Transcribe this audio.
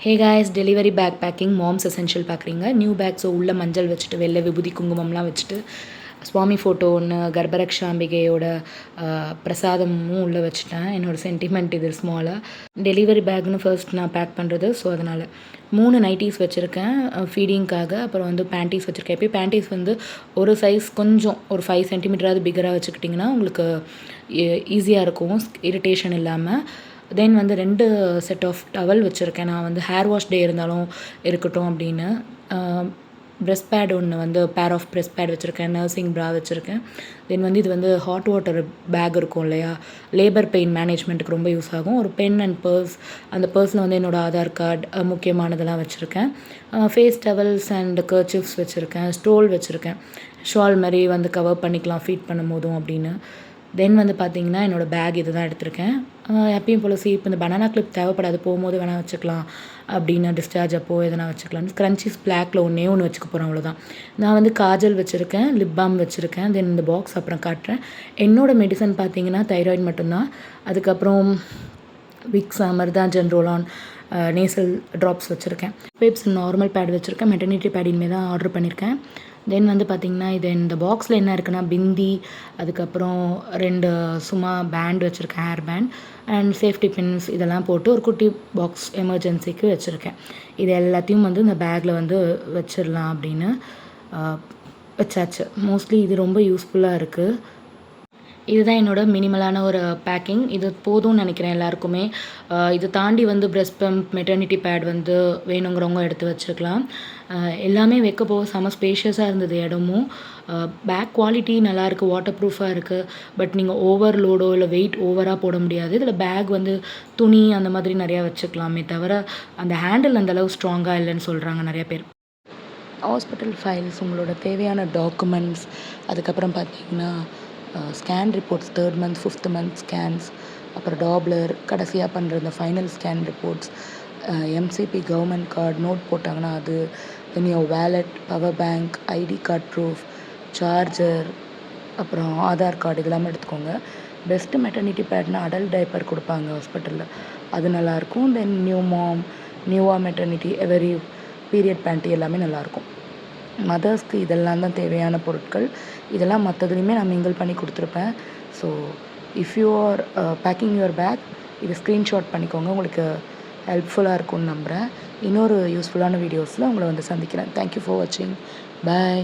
ஹே guys, delivery bag packing moms essential பார்க்குறீங்க. New பேக்ஸோ உள்ள மஞ்சள் வச்சுட்டு வெளில விபூதி குங்குமம்லாம் வச்சுட்டு சுவாமி ஃபோட்டோ ஒன்று, கர்ப்பரக்ஷாம்பிகையோட பிரசாதமும் உள்ளே வச்சுட்டேன். என்னோடய சென்டிமெண்ட் இது ஸ்மாலாக. டெலிவரி பேக்னு ஃபர்ஸ்ட் நான் பேக் பண்ணுறது. ஸோ அதனால் 3 நைட்டிஸ் வச்சுருக்கேன் ஃபீடிங்க்காக. அப்புறம் வந்து பேண்டீஸ் வச்சுருக்கேன். எப்போயும் பேண்டீஸ் வந்து ஒரு சைஸ் கொஞ்சம் ஒரு 5 சென்டிமீட்டராவது பிகராக வச்சுக்கிட்டிங்கன்னா உங்களுக்கு ஈஸியாக இருக்கும், இரிட்டேஷன் இல்லாமல். தென் வந்து 2 செட் ஆஃப் டவல் வச்சுருக்கேன். நான் வந்து ஹேர் வாஷ் டே இருந்தாலும் இருக்கட்டும் அப்படின்னு. ப்ரெஸ்ட் பேட் ஒன்று வந்து பேர் ஆஃப் ப்ரெஸ்ட் பேட் வச்சுருக்கேன். நர்சிங் ப்ரா வச்சுருக்கேன். தென் வந்து இது வந்து ஹாட் வாட்டர் பேக் இருக்கும் இல்லையா, லேபர் பெயின் மேனேஜ்மெண்ட்டுக்கு ரொம்ப யூஸ் ஆகும். ஒரு பென் அண்ட் பர்ஸ், அந்த பர்ஸில் வந்து என்னோடய ஆதார் கார்டு முக்கியமானதெல்லாம் வச்சுருக்கேன். ஃபேஸ் டவல்ஸ் அண்ட் கர்ச்சிஃப்ஸ் வச்சுருக்கேன். ஸ்டோல் வச்சுருக்கேன், ஷால் மாதிரி வந்து கவர் பண்ணிக்கலாம் ஃபீட் பண்ணும் போதும் அப்படின்னு. தென் வந்து பார்த்திங்கன்னா என்னோடய பேக் இது தான் எடுத்திருக்கேன். எப்பயும் போல் இப்போ இந்த பனானா கிளிப் தேவைப்படாது, போகும்போது வேணால் வச்சுக்கலாம் அப்படின்னு, டிஸ்சார்ஜ் அப்போது எதனா வச்சுக்கலாம். ஸ்க்ரன்ச்சீஸ் பிளாக்ல ஒன்று வச்சுக்க போகிறேன், அவ்வளோதான். நான் வந்து காஜல் வச்சுருக்கேன், லிப் பாம் வச்சுருக்கேன். தென் இந்த பாக்ஸ் அப்புறம் காட்டுறேன். என்னோடய மெடிசன் பார்த்திங்கன்னா தைராய்டு மட்டும்தான். அதுக்கப்புறம் விக்ஸ், அமர்தான், ரோலான், நேசல் ட்ராப்ஸ் வச்சுருக்கேன். பேப்ஸ் நார்மல் பேட் வச்சுருக்கேன். மெட்டர்னிட்டி பேட் இனிமேல் தான் ஆர்டர் பண்ணியிருக்கேன். தென் வந்து பார்த்திங்கன்னா இது இந்த பாக்ஸில் என்ன இருக்குன்னா பிந்தி, அதுக்கப்புறம் 2 சும்மா பேண்ட் வச்சுருக்கேன், hair band and safety pins, இதெல்லாம் போட்டு ஒரு குட்டி பாக்ஸ் எமர்ஜென்சிக்கு வச்சுருக்கேன். இது எல்லாத்தையும் வந்து இந்த பேக்கில் வந்து வச்சிடலாம் அப்படின்னு வச்சாச்சு. மோஸ்ட்லி இது ரொம்ப யூஸ்ஃபுல்லாக இருக்குது. இதுதான் என்னோடய மினிமலான ஒரு பேக்கிங். இது போதும்னு நினைக்கிறேன் எல்லாருக்குமே. இதை தாண்டி வந்து ப்ரெஸ்ட் பம்ப், மெட்டர்னிட்டி பேட் வந்து வேணுங்கிறவங்க எடுத்து வச்சுக்கலாம். எல்லாமே வைக்க போக செம ஸ்பேஷியஸாக இருந்தது இடமும். பேக் குவாலிட்டி நல்லாயிருக்கு, வாட்டர் ப்ரூஃபாக இருக்குது. பட் நீங்கள் ஓவர்லோடோ இல்லை வெயிட் ஓவராக போட முடியாது. இதில் பேக் வந்து துணி அந்த மாதிரி நிறையா வச்சுக்கலாமே தவிர அந்த ஹேண்டில் அந்தளவு ஸ்ட்ராங்காக இல்லைன்னு சொல்கிறாங்க நிறைய பேர். ஹாஸ்பிட்டல் ஃபைல்ஸ், உங்களோட தேவையான டாக்குமெண்ட்ஸ், அதுக்கப்புறம் பார்த்திங்கன்னா scan reports, 3rd month 5th month scans, அப்புறம் டாப்லர், கடைசியாக பண்ணுற இந்த final scan reports, MCP government card note போட்டாங்கன்னா அது, then your wallet, power bank, ID card proof, charger, அப்புறம் ஆதார் கார்டு, இதெல்லாமே எடுத்துக்கோங்க. பெஸ்ட்டு மெட்டர்னிட்டி பேட்னா அடல்ட் டைப்பர் கொடுப்பாங்க ஹாஸ்பிட்டலில், அது நல்லாயிருக்கும். தென் நியூவா மெட்டர்னிட்டி, எவரி பீரியட் பேண்ட்டி எல்லாமே நல்லாயிருக்கும். மதர்ஸ்க்கு இதெல்லாம் தான் தேவையான பொருட்கள். இதெல்லாம் மற்றதுலையுமே நான் மிங்கிள் பண்ணி கொடுத்துருப்பேன். So if you are packing your bag, இதை ஸ்க்ரீன்ஷாட் பண்ணிக்கோங்க. உங்களுக்கு ஹெல்ப்ஃபுல்லாக இருக்கும்னு நம்புகிறேன். இன்னொரு யூஸ்ஃபுல்லான வீடியோஸில் உங்களை வந்து சந்திக்கிறேன். தேங்க்யூ ஃபார் வாட்சிங். பாய்.